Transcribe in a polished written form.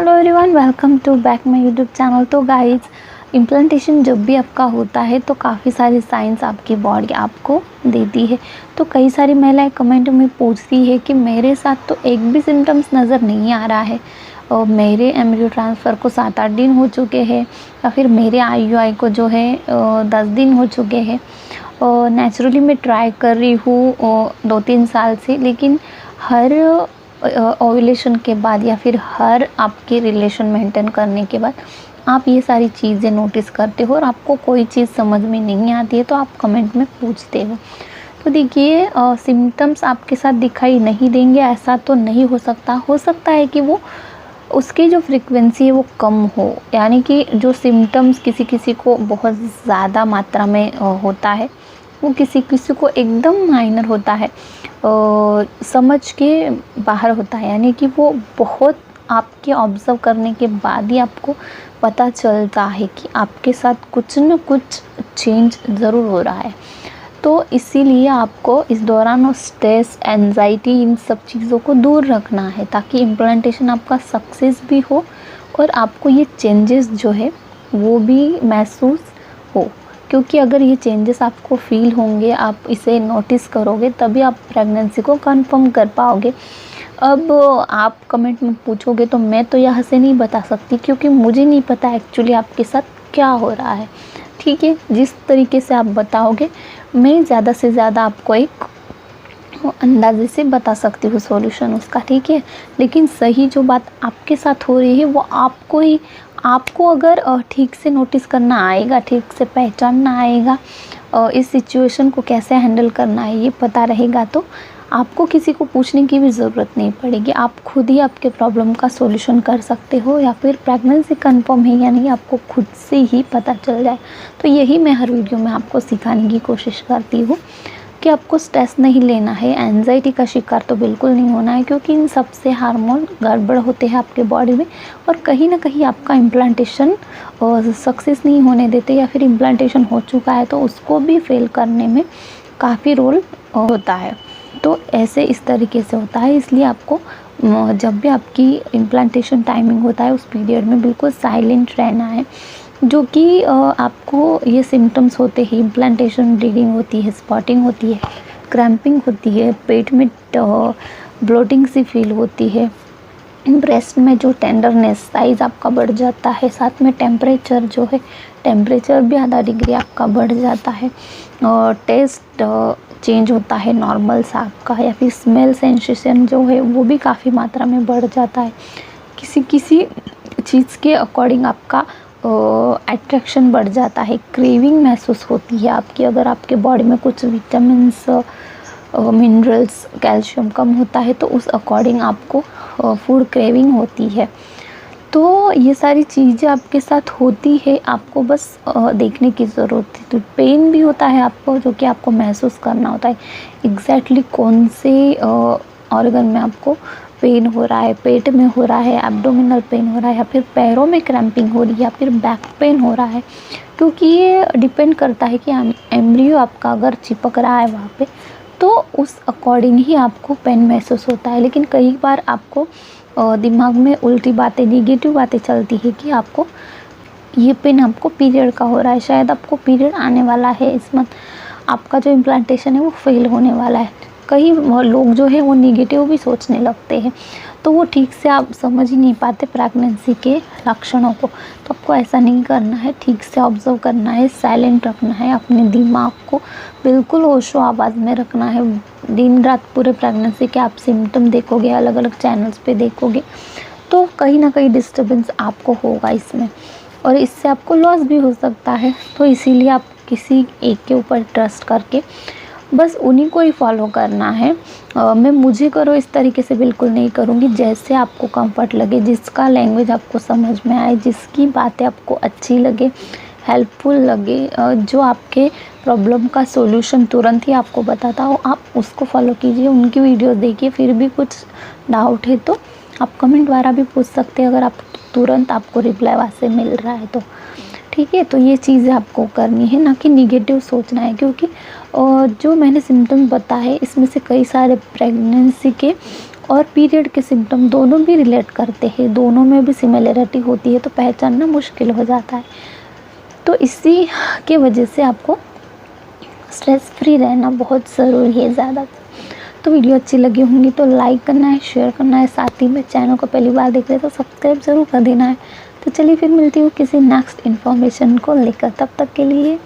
Hello everyone, welcome to back my YouTube channel. तो guys, implantation जब भी आपका होता है तो काफ़ी सारी साइंस आपकी बॉडी आपको देती है। तो कई सारी महिलाएं कमेंट में पूछती है कि मेरे साथ तो एक भी सिम्टम्स नज़र नहीं आ रहा है और मेरे एम्ब्रियो ट्रांसफ़र को 7-8 दिन हो चुके हैं या फिर मेरे IUI को जो है 10 दिन हो चुके हैं। नेचुरली मैं ट्राई कर रही हूँ 2-3 साल से, लेकिन हर ओव्यूलेशन के बाद या फिर हर आपके रिलेशन मेंटेन करने के बाद आप ये सारी चीज़ें नोटिस करते हो और आपको कोई चीज़ समझ में नहीं आती है तो आप कमेंट में पूछते हो। तो देखिए, सिम्टम्स आपके साथ दिखाई नहीं देंगे ऐसा तो नहीं हो सकता है कि वो उसकी जो फ्रीक्वेंसी है वो कम हो, यानी कि जो सिम्टम्स किसी किसी को बहुत ज़्यादा मात्रा में होता है, वो किसी किसी को एकदम माइनर होता है, समझ के बाहर होता है, यानी कि वो बहुत आपके ऑब्ज़र्व करने के बाद ही आपको पता चलता है कि आपके साथ कुछ न कुछ चेंज ज़रूर हो रहा है। तो इसीलिए आपको इस दौरान स्ट्रेस, एंजाइटी, इन सब चीज़ों को दूर रखना है ताकि इम्प्लांटेशन आपका सक्सेस भी हो और आपको ये चेंजेस जो है वो भी महसूस हो। क्योंकि अगर ये चेंजेस आपको फ़ील होंगे, आप इसे नोटिस करोगे, तभी आप प्रेगनेंसी को कंफर्म कर पाओगे। अब आप कमेंट में पूछोगे तो मैं तो यहाँ से नहीं बता सकती, क्योंकि मुझे नहीं पता एक्चुअली आपके साथ क्या हो रहा है। ठीक है, जिस तरीके से आप बताओगे मैं ज़्यादा से ज़्यादा आपको एक अंदाजे से बता सकती हूँ सॉल्यूशन उसका, ठीक है। लेकिन सही जो बात आपके साथ हो रही है वो आपको अगर ठीक से नोटिस करना आएगा, ठीक से पहचानना आएगा, इस सिचुएशन को कैसे हैंडल करना है ये पता रहेगा, तो आपको किसी को पूछने की भी ज़रूरत नहीं पड़ेगी। आप खुद ही आपके प्रॉब्लम का सॉल्यूशन कर सकते हो, या फिर प्रेगनेंसी कंफर्म है या नहीं आपको खुद से ही पता चल जाए। तो यही मैं हर वीडियो में आपको सिखाने की कोशिश करती हूँ कि आपको स्ट्रेस नहीं लेना है, एंजाइटी का शिकार तो बिल्कुल नहीं होना है, क्योंकि इन सब से हार्मोन गड़बड़ होते हैं आपके बॉडी में और कहीं ना कहीं आपका इम्प्लांटेशन सक्सेस नहीं होने देते, या फिर इम्प्लांटेशन हो चुका है तो उसको भी फेल करने में काफ़ी रोल होता है। तो ऐसे इस तरीके से होता है, इसलिए आपको जब भी आपकी इम्प्लांटेशन टाइमिंग होता है उस पीरियड में बिल्कुल साइलेंट रहना है। जो कि आपको ये सिम्टम्स होते हैं, इम्प्लांटेशन, ब्लीडिंग होती है, स्पॉटिंग होती है, क्रैम्पिंग होती है, पेट में ब्लोटिंग सी फील होती है, ब्रेस्ट में जो टेंडरनेस, साइज़ आपका बढ़ जाता है, साथ में टेम्परेचर जो है, टेम्परेचर भी आधा डिग्री आपका बढ़ जाता है, और टेस्ट चेंज होता है नॉर्मल सा आपका, या फिर स्मेल सेंसेशन जो है वो भी काफ़ी मात्रा में बढ़ जाता है। किसी किसी चीज़ के अकॉर्डिंग आपका अट्रैक्शन बढ़ जाता है, क्रेविंग महसूस होती है आपकी। अगर आपके बॉडी में कुछ विटामिन्स, मिनरल्स, कैल्शियम कम होता है तो उस अकॉर्डिंग आपको फूड क्रेविंग होती है। तो ये सारी चीज़ें आपके साथ होती है, आपको बस देखने की ज़रूरत है। तो पेन भी होता है आपको, जो कि आपको महसूस करना होता है एग्जैक्टली कौन से ऑर्गन में आपको पेन हो रहा है, पेट में हो रहा है, एब्डोमिनल पेन हो रहा है, या फिर पैरों में क्रैम्पिंग हो रही है, या फिर बैक पेन हो रहा है। क्योंकि ये डिपेंड करता है कि एम्ब्रियो आपका अगर चिपक रहा है वहाँ पे तो उस अकॉर्डिंग ही आपको पेन महसूस होता है। लेकिन कई बार आपको दिमाग में उल्टी बातें, निगेटिव बातें चलती है कि आपको ये पेन आपको पीरियड का हो रहा है, शायद आपको पीरियड आने वाला है इस मंथ, आपका जो इम्प्लांटेशन है वो फेल होने वाला है। कई लोग जो है वो निगेटिव भी सोचने लगते हैं, तो वो ठीक से आप समझ ही नहीं पाते प्रेगनेंसी के लक्षणों को। तो आपको ऐसा नहीं करना है, ठीक से ऑब्जर्व करना है, साइलेंट रखना है, अपने दिमाग को बिल्कुल होशो आवाज़ में रखना है। दिन रात पूरे प्रेगनेंसी के आप सिम्टम देखोगे, अलग अलग चैनल्स पे देखोगे, तो कहीं ना कहीं डिस्टर्बेंस आपको होगा इसमें, और इससे आपको लॉस भी हो सकता है। तो इसीलिए आप किसी एक के ऊपर ट्रस्ट करके बस उन्हीं को ही फॉलो करना है। मैं मुझे करो इस तरीके से बिल्कुल नहीं करूँगी, जैसे आपको कंफर्ट लगे, जिसका लैंग्वेज आपको समझ में आए, जिसकी बातें आपको अच्छी लगे, हेल्पफुल लगे, जो आपके प्रॉब्लम का सॉल्यूशन तुरंत ही आपको बताता हो, आप उसको फॉलो कीजिए, उनकी वीडियोस देखिए। फिर भी कुछ डाउट है तो आप कमेंट द्वारा भी पूछ सकते हैं, अगर आप तुरंत आपको रिप्लाई वहाँ से मिल रहा है तो, ठीक है। तो ये चीज़ें आपको करनी है, ना कि निगेटिव सोचना है, क्योंकि जो मैंने सिम्टम्स बताए इसमें से कई सारे प्रेगनेंसी के और पीरियड के सिम्टम दोनों भी रिलेट करते हैं, दोनों में भी सिमिलरिटी होती है, तो पहचानना मुश्किल हो जाता है। तो इसी के वजह से आपको स्ट्रेस फ्री रहना बहुत ज़रूरी है ज़्यादा। तो वीडियो अच्छी लगी होंगी तो लाइक करना है, शेयर करना है, साथ ही में चैनल को पहली बार देख रहे तो सब्सक्राइब ज़रूर कर देना है। तो चलिए फिर मिलती हूँ किसी नेक्स्ट इन्फॉर्मेशन को लेकर, तब तक के लिए